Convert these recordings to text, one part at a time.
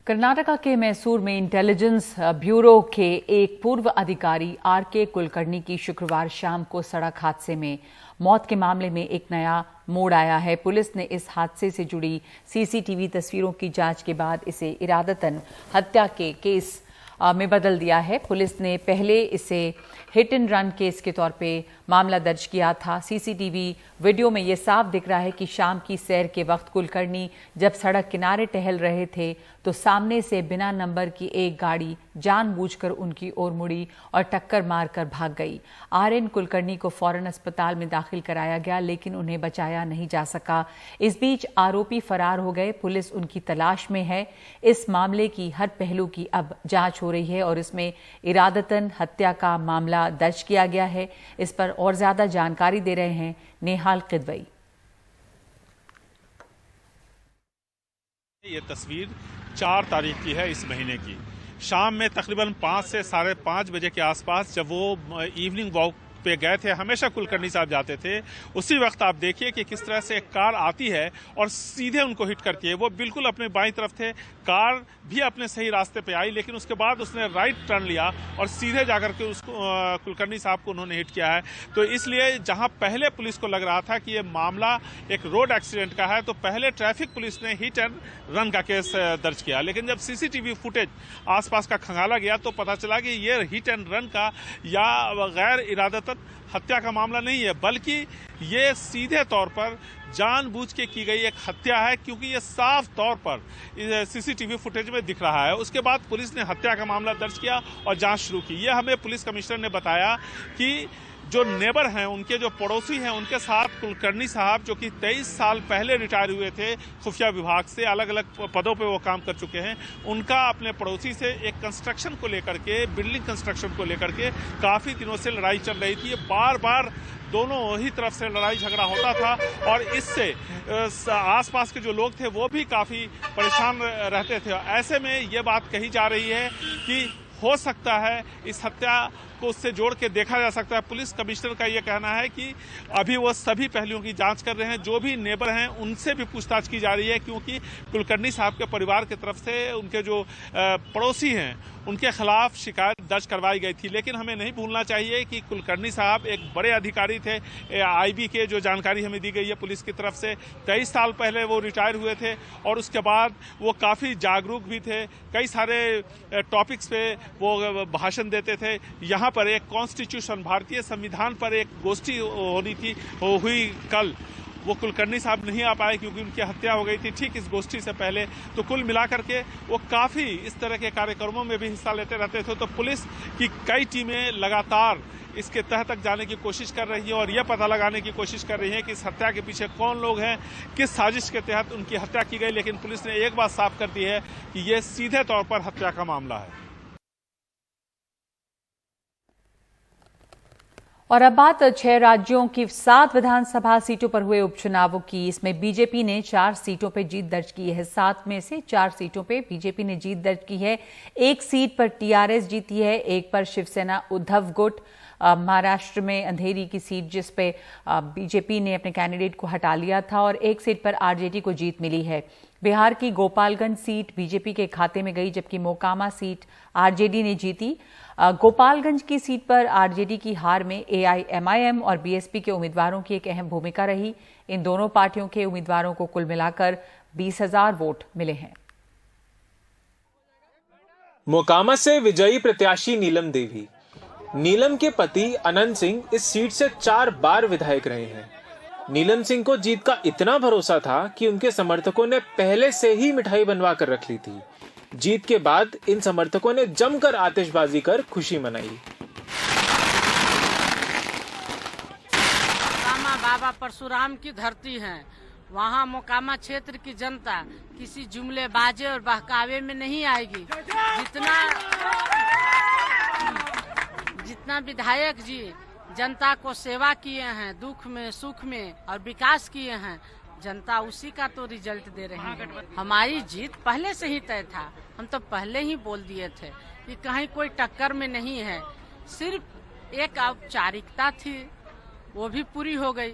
कर्नाटका के मैसूर में intelligence bureau के एक पूर्व अधिकारी आर.के. कुलकर्णी की शुक्रवार शाम को सड़क हादसे में मौत के मामले में एक नया मोड़ आया है। पुलिस ने इस हादसे से जुड़ी सीसीटीवी तस्वीरों की जांच के बाद इसे इरादतन हत्या के केस में बदल दिया है। पुलिस ने पहले इसे हिट एंड रन केस के तौर पे मामला दर्ज किया था। सीसीटीवी वीडियो में ये साफ दिख रहा है कि शाम की सैर के वक्त कुलकर्णी जब सड़क किनारे टहल रहे थे तो सामने से बिना नंबर की एक गाड़ी जानबूझकर उनकी ओर मुड़ी और टक्कर मारकर भाग गई। आर.एन. कुलकर्णी को फौरन अस्पताल में दाखिल कराया गया, लेकिन उन्हें बचाया नहीं जा सका। इस बीच आरोपी फरार हो गए। पुलिस उनकी तलाश में है। इस मामले की हर पहलू की अब जांच हो रही है और इसमें इरादतन हत्या का मामला दर्ज किया गया है। इस पर और ज्यादा जानकारी दे रहे हैं नेहाल किदवई। ये तस्वीर 4 तारीख की है, इस महीने की। शाम में तकरीबन 5 से 5:30 बजे के आसपास जब वो इवनिंग वॉक पे गए थे, हमेशा कुलकर्णी साहब जाते थे, उसी वक्त आप देखिए कि किस तरह से एक कार आती है और सीधे उनको हिट करती है। वो बिल्कुल अपने बाईं तरफ थे, कार भी अपने सही रास्ते पे आई, लेकिन उसके बाद उसने राइट टर्न लिया और सीधे जाकर के उसको कुलकर्णी साहब को उन्होंने हिट किया है। तो इसलिए जहां पहले पुलिस को लग रहा था कि ये मामला एक रोड एक्सीडेंट का है, तो पहले ट्रैफिक पुलिस ने हिट एंड रन का केस दर्ज किया, लेकिन जब सीसीटीवी फुटेज आसपास का खंगाला गया तो पता चला कि ये हिट एंड रन का या गैर इरादतन हत्या का मामला नहीं है, बल्कि ये सीधे तौर पर जानबूझ के की गई एक हत्या है, क्योंकि ये साफ तौर पर सीसीटीवी फुटेज में दिख रहा है। उसके बाद पुलिस ने हत्या का मामला दर्ज किया और जांच शुरू की। ये हमें पुलिस कमिश्नर ने बताया कि जो नेबर हैं, उनके जो पड़ोसी हैं, उनके साथ कुलकर्णी साहब जो कि 23 साल पहले रिटायर हुए थे खुफिया विभाग से, अलग अलग पदों पे वो काम कर चुके हैं, उनका अपने पड़ोसी से एक कंस्ट्रक्शन को लेकर के, बिल्डिंग कंस्ट्रक्शन को लेकर के काफ़ी दिनों से लड़ाई चल रही थी। बार बार दोनों ही तरफ से लड़ाई झगड़ा होता था और इससे आसपास के जो लोग थे वो भी काफ़ी परेशान रहते थे। ऐसे में ये बात कही जा रही है कि हो सकता है इस हत्या को उससे जोड़ के देखा जा सकता है। पुलिस कमिश्नर का ये कहना है कि अभी वो सभी पहलुओं की जांच कर रहे हैं। जो भी नेबर हैं उनसे भी पूछताछ की जा रही है, क्योंकि कुलकर्णी साहब के परिवार की तरफ से उनके जो पड़ोसी हैं उनके खिलाफ शिकायत दर्ज करवाई गई थी। लेकिन हमें नहीं भूलना चाहिए कि कुलकर्णी साहब एक बड़े अधिकारी थे। आईबी के जो जानकारी हमें दी गई है पुलिस की तरफ से, 23 साल पहले वो रिटायर हुए थे और उसके बाद वो काफ़ी जागरूक भी थे। कई सारे टॉपिक्स पे वो भाषण देते थे। यहाँ पर एक कॉन्स्टिट्यूशन, भारतीय संविधान पर एक गोष्ठी होनी थी, वो हुई कल। वो कुलकर्णी साहब नहीं आ पाए क्योंकि उनकी हत्या हो गई थी ठीक इस गोष्ठी से पहले। तो कुल मिलाकर के वो काफ़ी इस तरह के कार्यक्रमों में भी हिस्सा लेते रहते थे। तो पुलिस की कई टीमें लगातार इसके तह तक जाने की कोशिश कर रही है और यह पता लगाने की कोशिश कर रही है कि इस हत्या के पीछे कौन लोग हैं, किस साजिश के तहत उनकी हत्या की गई। लेकिन पुलिस ने एक बात साफ कर दी है कि यह सीधे तौर पर हत्या का मामला है। और अब बात 6 राज्यों की 7 विधानसभा सीटों पर हुए उपचुनावों की। इसमें बीजेपी ने 4 सीटों पर जीत दर्ज की है। 7 में से 4 सीटों पर बीजेपी ने जीत दर्ज की है। 1 सीट पर टीआरएस जीती है, 1 पर शिवसेना उद्धव गुट। महाराष्ट्र में अंधेरी की सीट जिस पे बीजेपी ने अपने कैंडिडेट को हटा लिया था और 1 सीट पर आरजेडी को जीत मिली है। बिहार की गोपालगंज सीट बीजेपी के खाते में गई, जबकि मोकामा सीट आरजेडी ने जीती। गोपालगंज की सीट पर आरजेडी की हार में एआईएमआईएम और बीएसपी के उम्मीदवारों की एक अहम भूमिका रही। इन दोनों पार्टियों के उम्मीदवारों को कुल मिलाकर 20,000 वोट मिले हैं। मोकामा से विजयी प्रत्याशी नीलम देवी। नीलम के पति अनंत सिंह इस सीट से 4 बार विधायक रहे हैं। नीलम सिंह को जीत का इतना भरोसा था कि उनके समर्थकों ने पहले से ही मिठाई बनवा कर रख ली थी। जीत के बाद इन समर्थकों ने जमकर आतिशबाजी कर खुशी मनाई। मोकामा बाबा परशुराम की धरती है। वहाँ मोकामा क्षेत्र की जनता किसी जुमलेबाजी और बहकावे में नहीं आएगी। जितना विधायक जी जनता को सेवा किए हैं, दुख में सुख में और विकास किए हैं, जनता उसी का तो रिजल्ट दे रही है। हमारी जीत पहले से ही तय था। हम तो पहले ही बोल दिए थे कि कहीं कोई टक्कर में नहीं है, सिर्फ एक औपचारिकता थी, वो भी पूरी हो गई।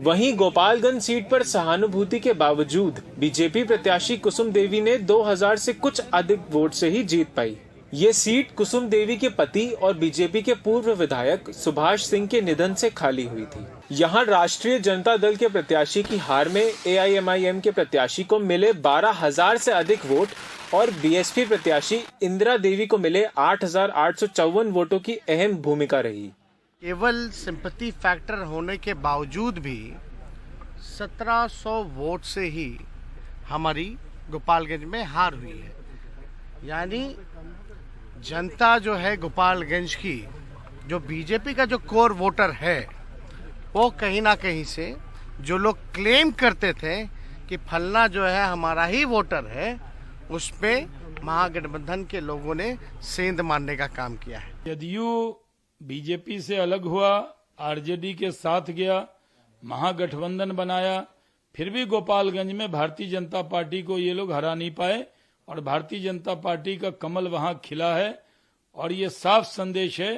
वहीं गोपालगंज सीट पर सहानुभूति के बावजूद बीजेपी प्रत्याशी कुसुम देवी ने 2000 से कुछ अधिक वोट से ही जीत पाई। ये सीट कुसुम देवी के पति और बीजेपी के पूर्व विधायक सुभाष सिंह के निधन से खाली हुई थी। यहाँ राष्ट्रीय जनता दल के प्रत्याशी की हार में AIMIM के प्रत्याशी को मिले 12,000 से अधिक वोट और BSP प्रत्याशी इंदिरा देवी को मिले 8,854 वोटों की अहम भूमिका रही। केवल सिंपैथी फैक्टर होने के बावजूद भी 1700 वोट से ही हमारी गोपालगंज में हार हुई है। यानी जनता जो है गोपालगंज की, जो बीजेपी का जो कोर वोटर है, वो कहीं ना कहीं से जो लोग क्लेम करते थे कि फलना जो है हमारा ही वोटर है, उस पे महागठबंधन के लोगों ने सेंध मारने का काम किया है। जदयू बीजेपी से अलग हुआ, आरजेडी के साथ गया, महागठबंधन बनाया, फिर भी गोपालगंज में भारतीय जनता पार्टी को ये लोग हरा नहीं पाए और भारतीय जनता पार्टी का कमल वहां खिला है। और ये साफ संदेश है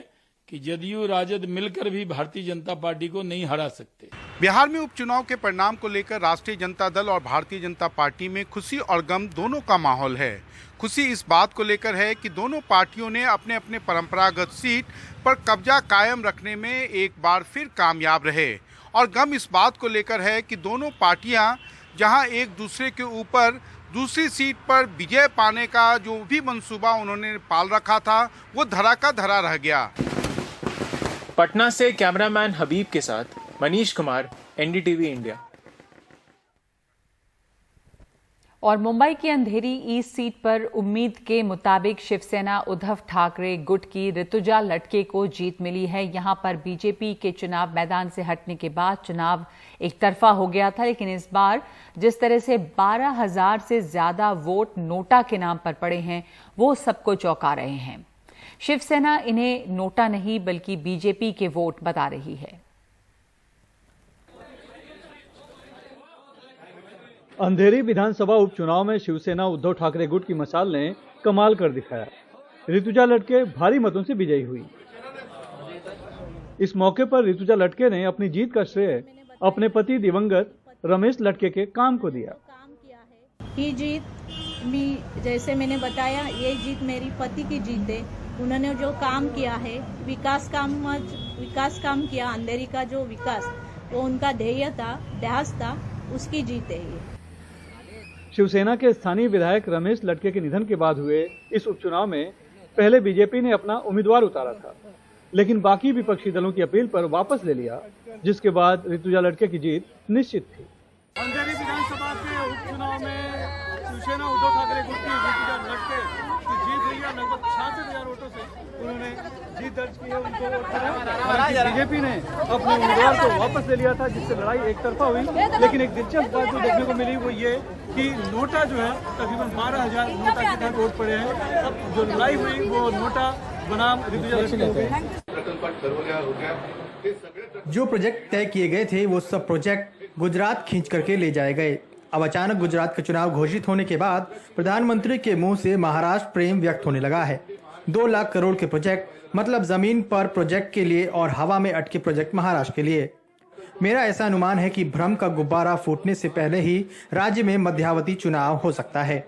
कि जदयू राजद मिलकर भी भारतीय जनता पार्टी को नहीं हरा सकते। बिहार में उपचुनाव के परिणाम को लेकर राष्ट्रीय जनता दल और भारतीय जनता पार्टी में खुशी और गम दोनों का माहौल है। खुशी इस बात को लेकर है कि दोनों पार्टियों ने अपने अपने परंपरागत सीट पर कब्जा कायम रखने में एक बार फिर कामयाब रहे, और गम इस बात को लेकर है कि दोनों पार्टियां जहां एक दूसरे के ऊपर दूसरी सीट पर विजय पाने का जो भी मंसूबा उन्होंने पाल रखा था, वो धरा का धरा रह गया। पटना से कैमरामैन हबीब के साथ मनीष कुमार, NDTV इंडिया। और मुंबई की अंधेरी ईस्ट सीट पर उम्मीद के मुताबिक शिवसेना उद्धव ठाकरे गुट की ऋतुजा लटके को जीत मिली है। यहां पर बीजेपी के चुनाव मैदान से हटने के बाद चुनाव एक तरफा हो गया था, लेकिन इस बार जिस तरह से 12,000 से ज्यादा वोट नोटा के नाम पर पड़े हैं, वो सबको चौंका रहे हैं। शिवसेना इन्हें नोटा नहीं बल्कि बीजेपी के वोट बता रही है। अंधेरी विधानसभा उपचुनाव में शिवसेना उद्धव ठाकरे गुट की मशाल ने कमाल कर दिखाया। ऋतुजा लटके भारी मतों से विजयी हुई। इस मौके पर ऋतुजा लटके ने अपनी जीत का श्रेय अपने पति दिवंगत रमेश लटके के काम को दिया। ये जीत भी, जैसे मैंने बताया, ये जीत मेरी पति की जीत है। उन्होंने जो काम किया है, विकास काम किया, अंधेरी का जो विकास, वो उनका ध्येय था, ध्यास था, उसकी जीत है ये। शिवसेना के स्थानीय विधायक रमेश लटके के निधन के बाद हुए इस उपचुनाव में पहले बीजेपी ने अपना उम्मीदवार उतारा था, लेकिन बाकी विपक्षी दलों की अपील पर वापस ले लिया, जिसके बाद ऋतुजा लटके की जीत निश्चित थी। अंधेरी विधानसभा के उपचुनाव में शिवसेना उद्धव ठाकरे गुट की ऋतुजा लटके की जीत हुई है। लगभग 66,000 वोटों से उन्होंने जीत दर्ज की है। उनको बीजेपी ने अपने उम्मीदवार को वापस ले लिया था, जिससे लड़ाई एक तरफा हुई। लेकिन एक दिलचस्प बात जो देखने को मिली वो ये कि नोटा जो है तकरीबन 12,000 नोटा के तहत वोट पड़े हैं। अब जो लड़ाई हुई वो नोटा बनाम ऋतुजा लटके हो गई। जो प्रोजेक्ट तय किए गए थे वो सब प्रोजेक्ट गुजरात खींच करके ले जाए गए। अब अचानक गुजरात का चुनाव घोषित होने के बाद प्रधानमंत्री के मुंह से महाराष्ट्र प्रेम व्यक्त होने लगा है। 2 लाख करोड़ के प्रोजेक्ट, मतलब जमीन पर प्रोजेक्ट के लिए और हवा में अटके प्रोजेक्ट महाराष्ट्र के लिए। मेरा ऐसा अनुमान है कि भ्रम का गुब्बारा फूटने से पहले ही राज्य में मध्यावधि चुनाव हो सकता है।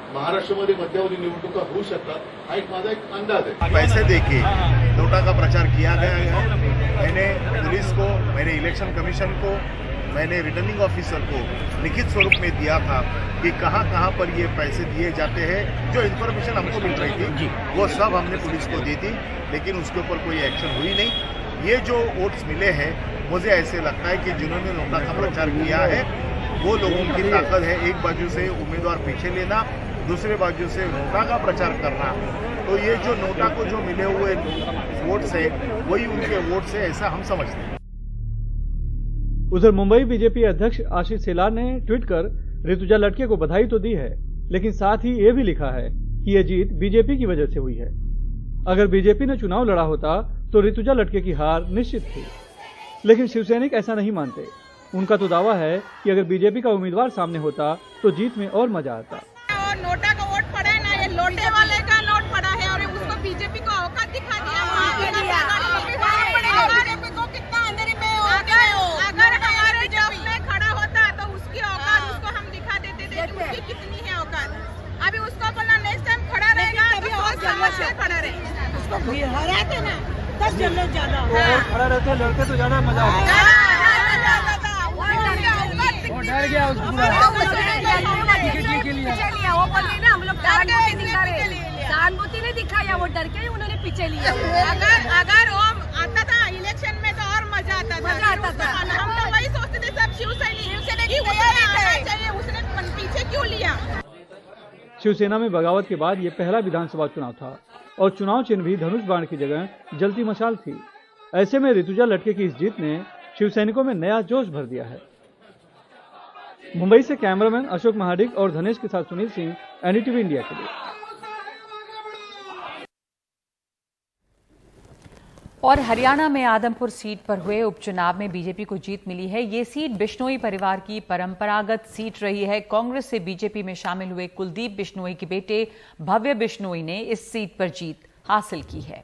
महाराष्ट्रामध्ये मध्यावधी निवडणुका होऊ शकतात, हा एक माझा एक अंदाज है। पैसे देके नोटा का प्रचार किया गया है। मैंने पुलिस को, मैंने इलेक्शन कमीशन को, मैंने रिटर्निंग ऑफिसर को लिखित स्वरूप में दिया था कि कहां कहां पर ये पैसे दिए जाते हैं। जो इन्फॉर्मेशन हमको मिल रही थी वो सब हमने पुलिस को दी थी, लेकिन उसके ऊपर कोई एक्शन हुई नहीं। ये जो वोट्स मिले हैं, मुझे ऐसे लगता है कि जिन्होंने नोटा का प्रचार किया है वो लोगों की ताकत है। एक बाजू से उम्मीदवार पीछे लेना, दूसरे बाजू से नोटा का प्रचार करना। तो ये जो नोटा को जो मिले हुए वोट्स है, वही उनके वोट्स है, ऐसा हम समझते हैं। उधर मुंबई बीजेपी अध्यक्ष आशीष शेलार ने ट्वीट कर ऋतुजा लटके को बधाई तो दी है, लेकिन साथ ही ये भी लिखा है कि यह जीत बीजेपी की वजह से हुई है। अगर बीजेपी ने चुनाव लड़ा होता तो ऋतुजा लटके की हार निश्चित थी, लेकिन शिवसैनिक ऐसा नहीं मानते। उनका तो दावा है कि अगर बीजेपी का उम्मीदवार सामने होता तो जीत में और मजा आता। नोटा का वोट पड़ा है ना, ये लोटे वाले का नोट पड़ा है और उसको बीजेपी को औकात दिखा दिया। उसकी कितनी है औकात। अभी उसको बोला नेक्स्ट टाइम खड़ा रहेगा तो और समझ से खड़ा रहेगा। उसको हराते ना 10 जन ज्यादा और खड़ा रहते लड़के तो ज्यादा मजा आता है। वो डर गया उसको वो बोली ना हम लोग सहानुभूति नहीं दिखाया, वो डर के ही उन्होंने पीछे लिया। अगर वो आता था इलेक्शन में तो और मजा आता था। हम तो वही सोचते थे सब शिवसेना की चाहिए, उसने पीछे क्यों लिया। शिवसेना में बगावत के बाद ये पहला विधानसभा चुनाव था और चुनाव चिन्ह भी धनुष बाण की जगह जलती मशाल थी। ऐसे में ऋतुजा लटके की इस जीत ने शिवसैनिकों में नया जोश भर दिया है। मुंबई से कैमरामैन अशोक महाडिक और धनेश के साथ सुनील सिंह, एनडीटीवी इंडिया के लिए। और हरियाणा में आदमपुर सीट पर हुए उपचुनाव में बीजेपी को जीत मिली है। ये सीट बिश्नोई परिवार की परंपरागत सीट रही है। कांग्रेस से बीजेपी में शामिल हुए कुलदीप बिश्नोई के बेटे भव्य बिश्नोई ने इस सीट पर जीत हासिल की है।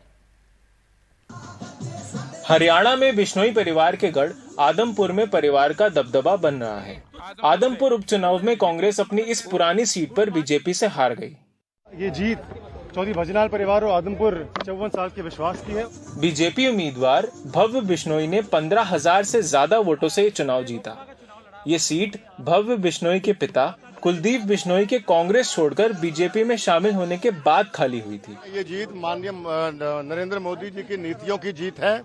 हरियाणा में बिश्नोई परिवार के गढ़ आदमपुर में परिवार का दबदबा बन रहा है। आदमपुर उपचुनाव में कांग्रेस अपनी इस पुरानी सीट पर बीजेपी से हार गई। ये जीत चौधरी भजनलाल परिवार और आदमपुर 54 साल के विश्वास की है। बीजेपी उम्मीदवार भव्य बिश्नोई ने 15,000 से ज्यादा वोटों से चुनाव जीता। ये सीट भव्य बिश्नोई के पिता कुलदीप बिश्नोई के कांग्रेस छोड़कर बीजेपी में शामिल होने के बाद खाली हुई थी। ये जीत माननीय नरेंद्र मोदी जी की नीतियों की जीत है।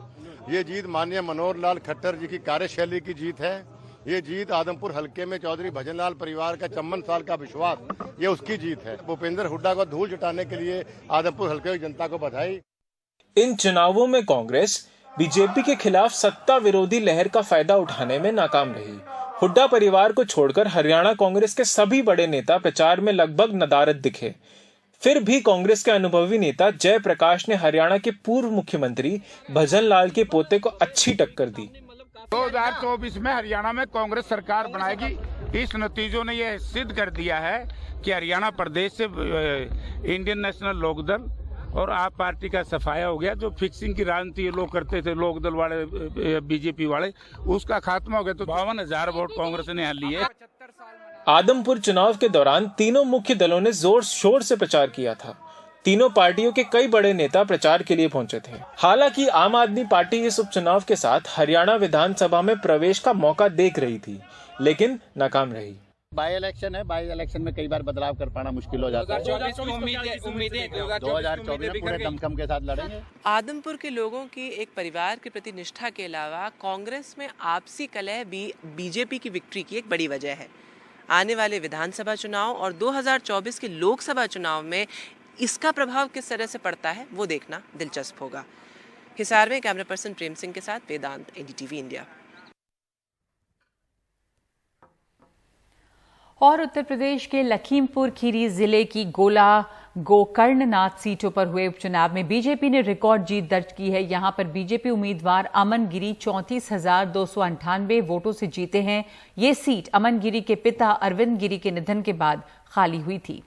ये जीत माननीय मनोहर लाल खट्टर जी की कार्यशैली की जीत है। ये जीत आदमपुर हलके में चौधरी भजनलाल परिवार का 54 साल का विश्वास, ये उसकी जीत है। भूपेंद्र हुड्डा को धूल चटाने के लिए आदमपुर हलके की जनता को बधाई। इन चुनावों में कांग्रेस बीजेपी के खिलाफ सत्ता विरोधी लहर का फायदा उठाने में नाकाम रही। हुड्डा परिवार को छोड़कर हरियाणा कांग्रेस के सभी बड़े नेता प्रचार में लगभग नदारद दिखे। फिर भी कांग्रेस के अनुभवी नेता जयप्रकाश ने हरियाणा के पूर्व मुख्यमंत्री भजनलाल के पोते को अच्छी टक्कर दी। 2024 में हरियाणा में कांग्रेस सरकार बनाएगी। इस नतीजों ने यह सिद्ध कर दिया है कि हरियाणा प्रदेश से इंडियन नेशनल लोकदल और आप पार्टी का सफाया हो गया। जो फिक्सिंग की राजनीति लोग करते थे, लोकदल वाले, बीजेपी वाले, उसका खात्मा हो गया। तो 52,000 वोट कांग्रेस ने यहाँ लिए। आदमपुर चुनाव के दौरान तीनों मुख्य दलों ने जोर शोर से प्रचार किया था। तीनों पार्टियों के कई बड़े नेता प्रचार के लिए पहुंचे थे। हालांकि आम आदमी पार्टी इस उपचुनाव के साथ हरियाणा विधानसभा में प्रवेश का मौका देख रही थी, लेकिन नाकाम रही। बाई इलेक्शन है, बाई इलेक्शन में कई बार बदलाव कर पाना मुश्किल हो जाता है। 2024 में पूरे दमखम के साथ लड़ेंगे। आदमपुर के लोगों की एक परिवार के प्रति निष्ठा के अलावा कांग्रेस में आपसी कलह भी बीजेपी की विक्ट्री की एक बड़ी वजह है। आने वाले विधानसभा चुनाव और 2024 के लोकसभा चुनाव में इसका प्रभाव किस तरह से पड़ता है वो देखना दिलचस्प होगा। हिसार में कैमरा पर्सन प्रेम सिंह के साथ वेदांत, एनडीटीवी इंडिया। और उत्तर प्रदेश के लखीमपुर खीरी जिले की गोला गोकर्णनाथ सीटों पर हुए उपचुनाव में बीजेपी ने रिकॉर्ड जीत दर्ज की है। यहां पर बीजेपी उम्मीदवार अमन गिरी 34,298 वोटों से जीते हैं। ये सीट अमन गिरी के पिता अरविंद गिरी के निधन के बाद खाली हुई थी।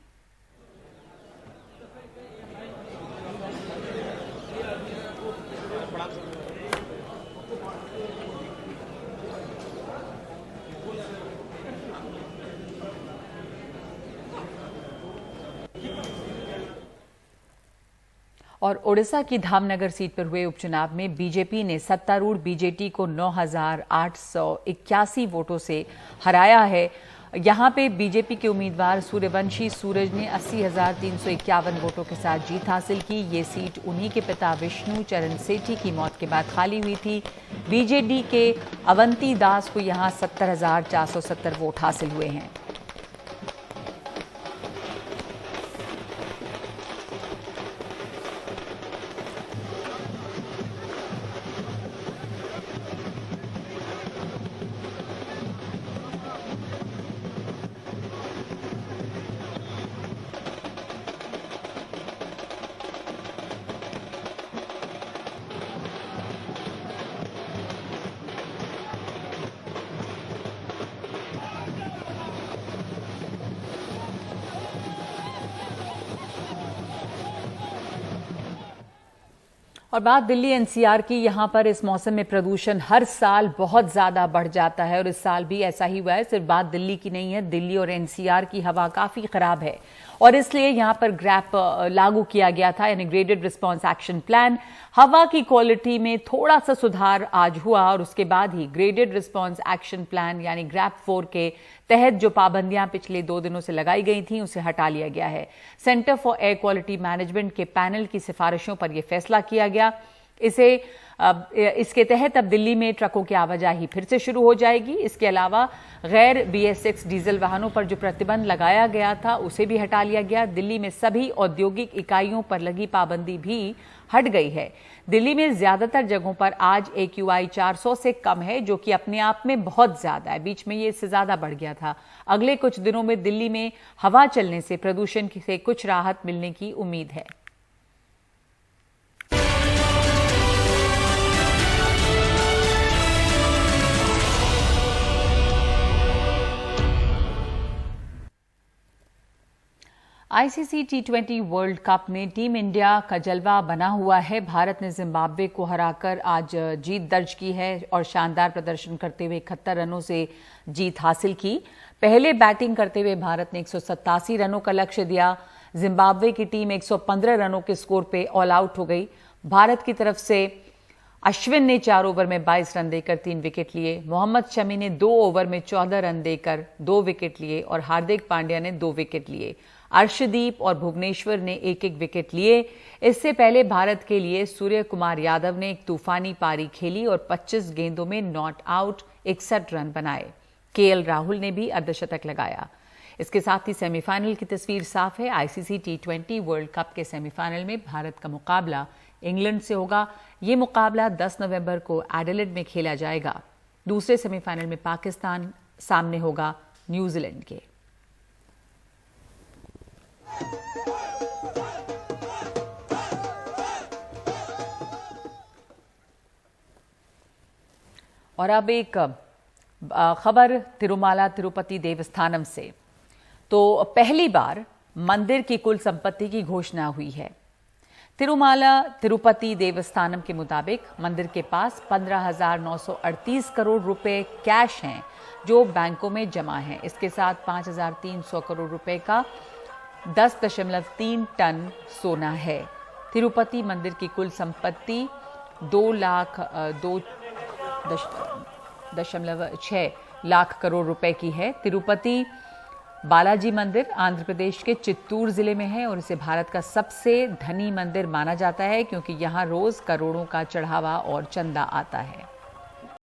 और ओडिशा की धामनगर सीट पर हुए उपचुनाव में बीजेपी ने सत्तारूढ़ बीजेटी को 9,881 वोटों से हराया है। यहां पे बीजेपी के उम्मीदवार सूर्यवंशी सूरज ने 80,351 वोटों के साथ जीत हासिल की। ये सीट उन्हीं के पिता विष्णु चरण सेठी की मौत के बाद खाली हुई थी। बीजेडी के अवंती दास को यहां 70,470 वोट हासिल हुए हैं। और बात दिल्ली एनसीआर की। यहां पर इस मौसम में प्रदूषण हर साल बहुत ज्यादा बढ़ जाता है और इस साल भी ऐसा ही हुआ है। सिर्फ बात दिल्ली की नहीं है, दिल्ली और एनसीआर की हवा काफी खराब है और इसलिए यहां पर ग्रैप लागू किया गया था, यानी ग्रेडेड रिस्पांस एक्शन प्लान। हवा की क्वालिटी में थोड़ा सा सुधार आज हुआ और उसके बाद ही ग्रेडेड रिस्पांस एक्शन प्लान यानी ग्रैप 4 के तहत जो पाबंदियां पिछले 2 दिनों से लगाई गई थी उसे हटा लिया गया है। Centre for air quality management के पैनल की सिफारिशों पर यह फैसला किया गया। इसके तहत अब दिल्ली में ट्रकों की आवाजाही फिर से शुरू हो जाएगी। इसके अलावा गैर BS6 डीजल वाहनों पर जो प्रतिबंध लगाया गया था उसे भी हटा लिया गया। दिल्ली में सभी औद्योगिक इकाइयों पर लगी पाबंदी भी हट गई है। दिल्ली में ज्यादातर जगहों पर आज AQI 400 से कम है, जो कि अपने आप में बहुत ज्यादा है। बीच में ये इससे ज्यादा बढ़ गया था। अगले कुछ दिनों में दिल्ली में हवा चलने से प्रदूषण से कुछ राहत मिलने की उम्मीद है। ICC T20 वर्ल्ड कप में टीम इंडिया का जलवा बना हुआ है। भारत ने जिम्बाब्वे को हराकर आज जीत दर्ज की है और शानदार प्रदर्शन करते हुए 71 रनों से जीत हासिल की। पहले बैटिंग करते हुए भारत ने 187 रनों का लक्ष्य दिया। जिम्बाब्वे की टीम 115 रनों के स्कोर पे ऑल आउट हो गई। भारत की तरफ से अश्विन ने 4 ओवर में 22 रन देकर 3 विकेट लिए। मोहम्मद शमी ने 2 ओवर में 14 रन देकर 2 विकेट लिए और हार्दिक पांड्या ने 2 विकेट लिए। अर्शदीप और भुवनेश्वर ने 1-1 विकेट लिए। इससे पहले भारत के लिए सूर्य कुमार यादव ने एक तूफानी पारी खेली और 25 गेंदों में नॉट आउट 61 रन बनाए। KL राहुल ने भी अर्धशतक लगाया। इसके साथ ही सेमीफाइनल की तस्वीर साफ है। ICC T20 वर्ल्ड कप के सेमीफाइनल में भारत का मुकाबला इंग्लैंड से होगा। ये मुकाबला 10 नवंबर को एडिलेड में खेला जाएगा। दूसरे सेमीफाइनल में पाकिस्तान सामने होगा न्यूजीलैंड के। और अब एक खबर तिरुमाला तिरुपति देवस्थानम से। तो पहली बार मंदिर की कुल संपत्ति की घोषणा हुई है। तिरुमाला तिरुपति देवस्थानम के मुताबिक मंदिर के पास 15,938 करोड़ रुपए कैश हैं जो बैंकों में जमा हैं। इसके साथ 5,300 करोड़ रुपए का 10.3 टन सोना है। तिरुपति मंदिर की कुल संपत्ति 2.6 लाख करोड़ रुपए की है। तिरुपति बालाजी मंदिर आंध्र प्रदेश के चित्तूर जिले में है और इसे भारत का सबसे धनी मंदिर माना जाता है क्योंकि यहां रोज करोड़ों का चढ़ावा और चंदा आता है।